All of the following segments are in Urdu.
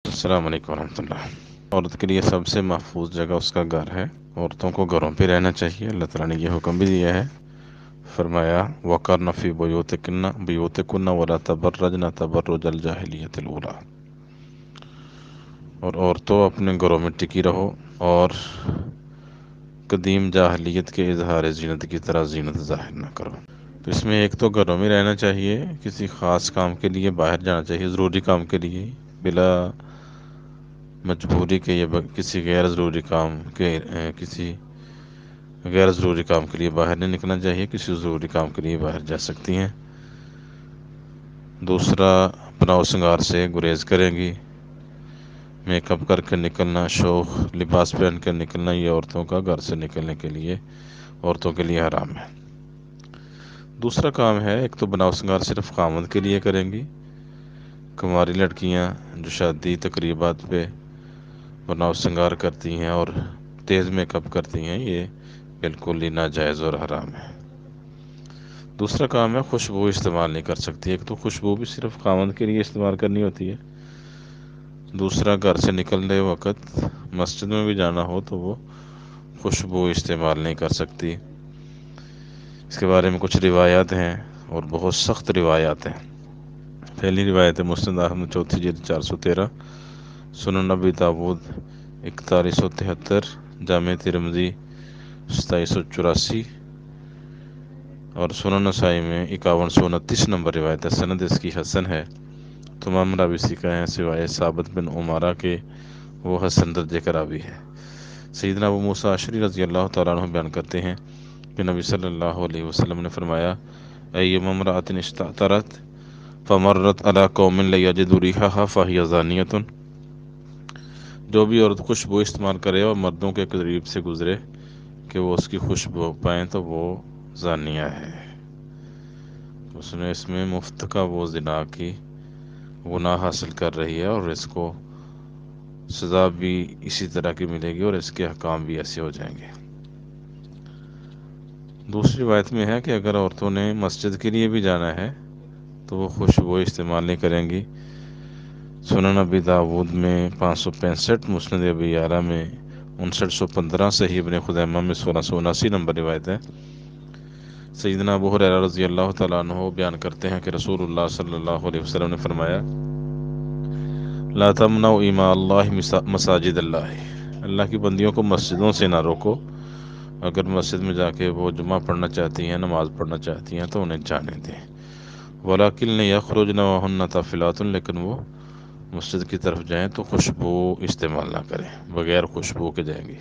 السلام علیکم ورحمۃ اللہ۔ عورت کے لیے سب سے محفوظ جگہ اس کا گھر ہے۔ عورتوں کو گھروں پہ رہنا چاہیے، اللہ تعالیٰ نے یہ حکم بھی دیا ہے۔ فرمایا وَقَرْنَ فِي بُيُوتِكُنَّ وَلَا تَبَرَّجْنَ تَبَرُّجَ الْجَاهِلِيَّةِ الْأُولَىٰ، اور عورتوں اپنے گھروں میں ٹکی رہو اور قدیم جاہلیت کے اظہار زینت کی طرح زینت ظاہر نہ کرو۔ تو اس میں ایک تو گھروں میں رہنا چاہیے، کسی خاص کام کے لیے باہر جانا چاہیے، ضروری کام کے لیے، بلا مجبوری کے یا کسی غیر ضروری کام کے کسی غیر ضروری کام کے لیے باہر نہیں نکلنا چاہیے، کسی ضروری کام کے لیے باہر جا سکتی ہیں۔ دوسرا، بناؤ سنگار سے گریز کریں گی۔ میک اپ کر کے نکلنا، شوخ لباس پہن کر نکلنا، یہ عورتوں کا گھر سے نکلنے کے لیے عورتوں کے لیے حرام ہے۔ دوسرا کام ہے، ایک تو بناؤ سنگار صرف خاوند کے لیے کریں گی۔ کماری لڑکیاں جو شادی تقریبات پہ بناؤ سنگار کرتی ہیں اور تیز میک اپ کرتی ہیں، یہ بالکل ہی ناجائز اور حرام ہے۔ دوسرا کام ہے، خوشبو استعمال نہیں کر سکتی۔ ایک تو خوشبو بھی صرف خاوند کے لیے استعمال کرنی ہوتی ہے، دوسرا گھر سے نکلنے وقت مسجد میں بھی جانا ہو تو وہ خوشبو استعمال نہیں کر سکتی۔ اس کے بارے میں کچھ روایات ہیں اور بہت سخت روایات ہیں۔ پہلی روایت ہے مسند احمد چوتھی جلد 413، سنن نبی داود 4173، جامع ترمذی 2784 اور سنن نسائی میں 5129 نمبر روایت ہے۔ سند اس کی حسن ہے، تمام راوی ثقہ ہیں سوائے ثابت بن عمارہ کے، وہ حسن درجے کا راوی ہے۔ سیدنا ابو موسیٰ اشعری رضی اللہ تعالیٰ عنہ بیان کرتے ہیں کہ نبی صلی اللہ علیہ وسلم نے فرمایا ایما امرأۃ استعطرت فمرت علی قوم لا یجدوا ریحها فہی زانیۃ، جو بھی عورت خوشبو استعمال کرے اور مردوں کے قریب سے گزرے کہ وہ اس کی خوشبو پائیں تو وہ زانیہ ہے۔ اس نے اس میں مفت کا وہ زنا کی گناہ حاصل کر رہی ہے اور اس کو سزا بھی اسی طرح کی ملے گی اور اس کے احکام بھی ایسے ہو جائیں گے۔ دوسری روایت میں ہے کہ اگر عورتوں نے مسجد کے لیے بھی جانا ہے تو وہ خوشبو استعمال نہیں کریں گی۔ سنن ابی داود میں 565، مسند ابی یعلا میں 5915، صحیح ابن خزیمہ میں 1679 نمبر روایت ہے۔ سیدنا ابو ہریرہ رضی اللہ تعالیٰ عنہ بیان کرتے ہیں کہ رسول اللہ صلی اللہ علیہ وسلم نے فرمایا لا تمنعوا اماء اللہ مساجد اللہ، اللہ کی بندیوں کو مسجدوں سے نہ روکو، اگر مسجد میں جا کے وہ جمعہ پڑھنا چاہتی ہیں، نماز پڑھنا چاہتی ہیں تو انہیں جانے دیں۔ وَلَكِنْ يَخْرُجْنَ وَهُنَّ طَافِلَاتٌ، لیکن وہ مسجد کی طرف جائیں تو خوشبو استعمال نہ کریں، بغیر خوشبو کے جائیں گی۔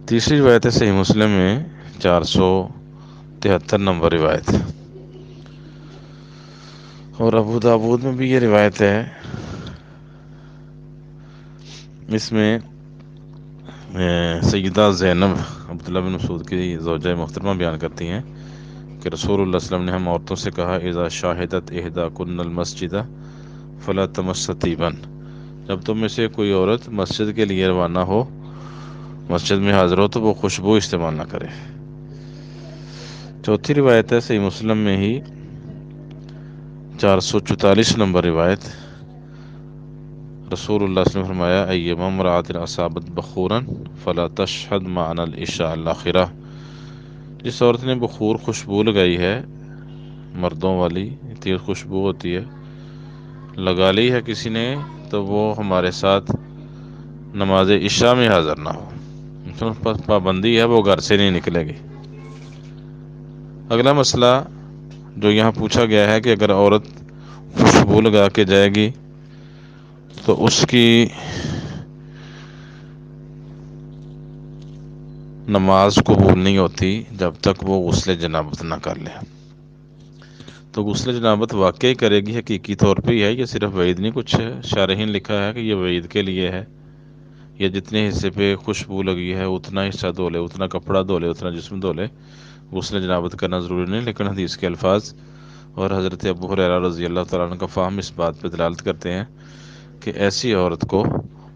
تیسری روایت ہے صحیح مسلم میں 473 نمبر روایت، اور ابو داود میں بھی یہ روایت ہے۔ اس میں سیدہ زینب عبداللہ بن مسعود کی زوجہ محترمہ بیان کرتی ہیں کہ رسول اللہ صلی اللہ علیہ وسلم نے ہم عورتوں سے کہا اذا شاہدت احداکن المسجد فلا تمس طیبا، جب تم میں سے کوئی عورت مسجد کے لیے روانہ ہو، مسجد میں حاضر ہو تو وہ خوشبو استعمال نہ کرے۔ چوتھی روایت ہے صحیح مسلم میں ہی 444 نمبر روایت، رسول اللہ صلی اللہ علیہ وسلم نے فرمایا ایما امرأۃ اصابت بخورا فلا تشہد معنا العشاء الاخرہ، جس عورت نے بخور خوشبو لگائی ہے، مردوں والی تیز خوشبو ہوتی ہے، لگا لی ہے کسی نے، تو وہ ہمارے ساتھ نماز عشاء میں حاضر نہ ہو، پس پابندی ہے، وہ گھر سے نہیں نکلے گی۔ اگلا مسئلہ جو یہاں پوچھا گیا ہے کہ اگر عورت خوشبو لگا کے جائے گی تو اس کی نماز قبول نہیں ہوتی جب تک وہ غسل جنابت نہ کر لے۔ تو غسل جنابت واقعی کرے گی، حقیقی طور پہ ہی ہے، یہ صرف وعید نہیں، کچھ شارحین لکھا ہے کہ یہ وعید کے لیے ہے، یا جتنے حصے پہ خوشبو لگی ہے اتنا حصہ دھو لے، اتنا کپڑا دھو لے، اتنا جسم دھو لے، غسل جنابت کرنا ضروری نہیں۔ لیکن حدیث کے الفاظ اور حضرت ابو ہریرہ رضی اللہ تعالیٰ عنہ کا فہم اس بات پہ دلالت کرتے ہیں کہ ایسی عورت کو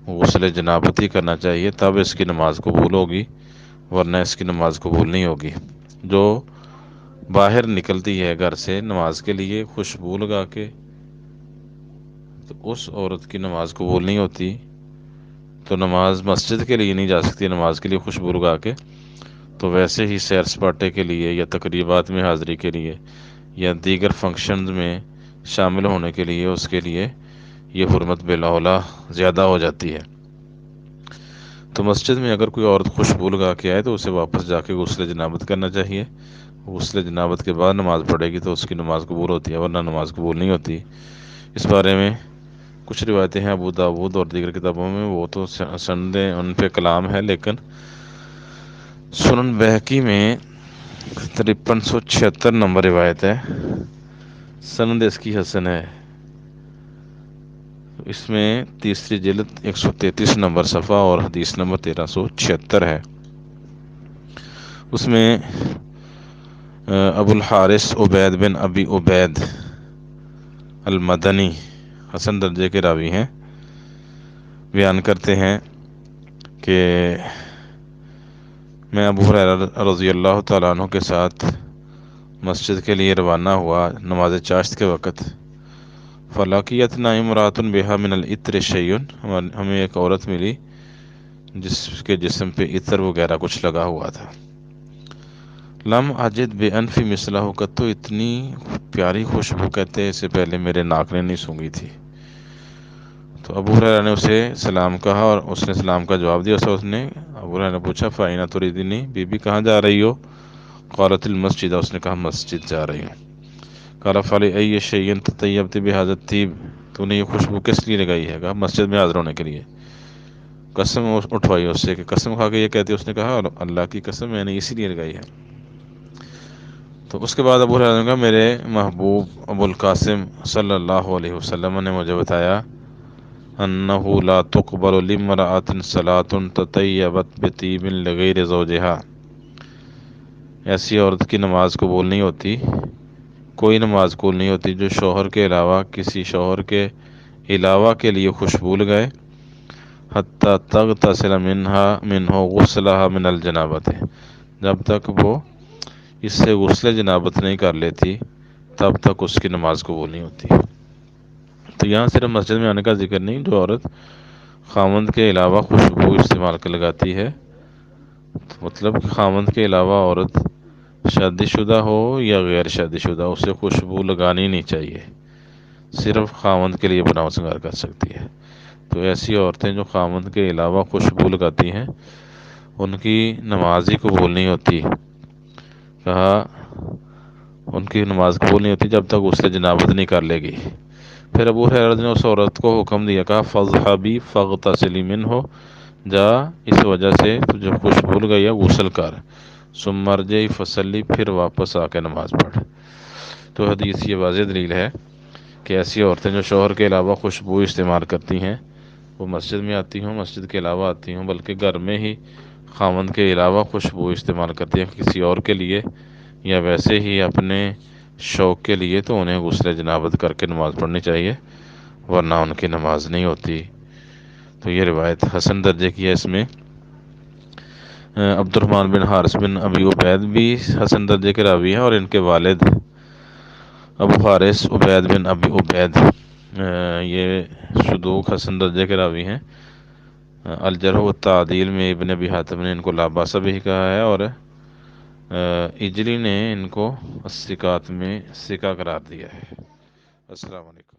غسل جنابت ہی کرنا چاہیے، تب اس کی نماز قبول ہوگی، ورنہ اس کی نماز قبول نہیں ہوگی۔ جو باہر نکلتی ہے گھر سے نماز کے لیے خوشبو لگا کے تو اس عورت کی نماز قبول نہیں ہوتی، تو نماز مسجد کے لیے نہیں جا سکتی نماز کے لیے خوشبو لگا کے، تو ویسے ہی سیر سپاٹے کے لیے یا تقریبات میں حاضری کے لیے یا دیگر فنکشنز میں شامل ہونے کے لیے اس کے لیے یہ حرمت بلا زیادہ ہو جاتی ہے۔ تو مسجد میں اگر کوئی عورت خوشبو لگا کے آئے تو اسے واپس جا کے غسل جنابت کرنا چاہیے۔ غسل جنابت کے بعد نماز پڑھے گی تو اس کی نماز قبول ہوتی ہے، ورنہ نماز قبول نہیں ہوتی۔ اس بارے میں کچھ روایتیں ہیں ابو داود اور دیگر کتابوں میں، وہ تو سندیں ان پہ کلام ہے، لیکن سنن بہقی میں 5376 نمبر روایت ہے، سند اس کی حسن ہے۔ اس میں تیسری جلد 133 نمبر صفحہ اور حدیث نمبر 1376 ہے۔ اس میں ابو الحارث عبید بن ابی عبید المدنی حسن درجے کے راوی ہیں، بیان کرتے ہیں کہ میں ابو ہریرہ رضی اللہ تعالیٰ عنہ کے ساتھ مسجد کے لیے روانہ ہوا نماز چاشت کے وقت، فلاقیتنا امرأۃ بہا من العطر شیء، ہمیں ایک عورت ملی جس کے جسم پہ عطر وغیرہ کچھ لگا ہوا تھا۔ لم اجد بانفی مثلہ، تو اتنی پیاری خوشبو کہتے اسے پہلے میرے ناک نے نہیں سونگھی تھی۔ تو ابو ہریرہ نے اسے سلام کہا اور اس نے سلام کا جواب دیا۔ اس نے ابو ہریرہ نے پوچھا فائنہ تریدنی، بی بی کہاں جا رہی ہو؟ قالت المسجد، اس نے کہا مسجد جا رہی ہوں۔ قال فلأی شیء تطیبت بہذا الطیب، تو نے یہ خوشبو کس لیے لگائی ہے؟ کہا مسجد میں حاضر ہونے کے لیے۔ قسم اٹھوائی اس سے کہ قسم کھا کے یہ کہتی، اس نے کہا اللہ کی قسم میں نے اسی لیے لگائی ہے۔ تو اس کے بعد ابو ہریرہ نے کہا میرے محبوب ابو القاسم صلی اللہ علیہ وسلم نے مجھے بتایا انہ لا تقبل لامرأۃ صلاۃ تطیبت بطیب لغیر زوجہا، ایسی عورت کی نماز قبول نہیں ہوتی، کوئی نماز قبول نہیں ہوتی جو شوہر کے علاوہ کسی شوہر کے علاوہ کے لیے خوشبو لگائے، حتی تغتسل منہ غسلہ من الجنابت، جب تک وہ اس سے غسل جنابت نہیں کر لیتی تب تک اس کی نماز قبول نہیں ہوتی۔ تو یہاں صرف مسجد میں آنے کا ذکر نہیں، جو عورت خاوند کے علاوہ خوشبو استعمال کر لگاتی ہے، مطلب خاوند کے علاوہ عورت شادی شدہ ہو یا غیر شادی شدہ، اسے خوشبو لگانی نہیں چاہیے، صرف خاوند کے لیے بناؤ سنگار کر سکتی ہے۔ تو ایسی عورتیں جو خاوند کے علاوہ خوشبو لگاتی ہیں ان کی نماز ہی قبول نہیں ہوتی، کہا ان کی نماز قبول نہیں ہوتی جب تک غسل جنابت نہیں کر لے گی۔ پھر ابو ہریرہ نے اس عورت کو حکم دیا، کہا فاذهبی فاغتسلی منہ، جا اس وجہ سے تجھے خوشبو لگائی ہے غسل کر، ثم ارجعی فصلی، پھر واپس آ کے نماز پڑھ۔ تو حدیث یہ واضح دلیل ہے کہ ایسی عورتیں جو شوہر کے علاوہ خوشبو استعمال کرتی ہیں وہ مسجد میں آتی ہوں، مسجد کے علاوہ آتی ہوں، بلکہ گھر میں ہی خاوند کے علاوہ خوشبو استعمال کرتی ہیں کسی اور کے لیے یا ویسے ہی اپنے شوق کے لیے، تو انہیں غسل جنابت کر کے نماز پڑھنی چاہیے، ورنہ ان کی نماز نہیں ہوتی۔ تو یہ روایت حسن درجے کی ہے۔ اس میں عبد الرحمن بن حارث بن ابی عبید بھی حسن درجے کے راوی ہیں، اور ان کے والد ابو حارث عبید بن ابی عبید یہ صدوق حسن درجے کے راوی ہیں۔ الجرح والتعدیل میں ابن ابی حاتم نے ان کو لا باس بھی کہا ہے، اور اجلی نے ان کو الثقات میں ثقہ قرار دیا ہے۔ السلام علیکم۔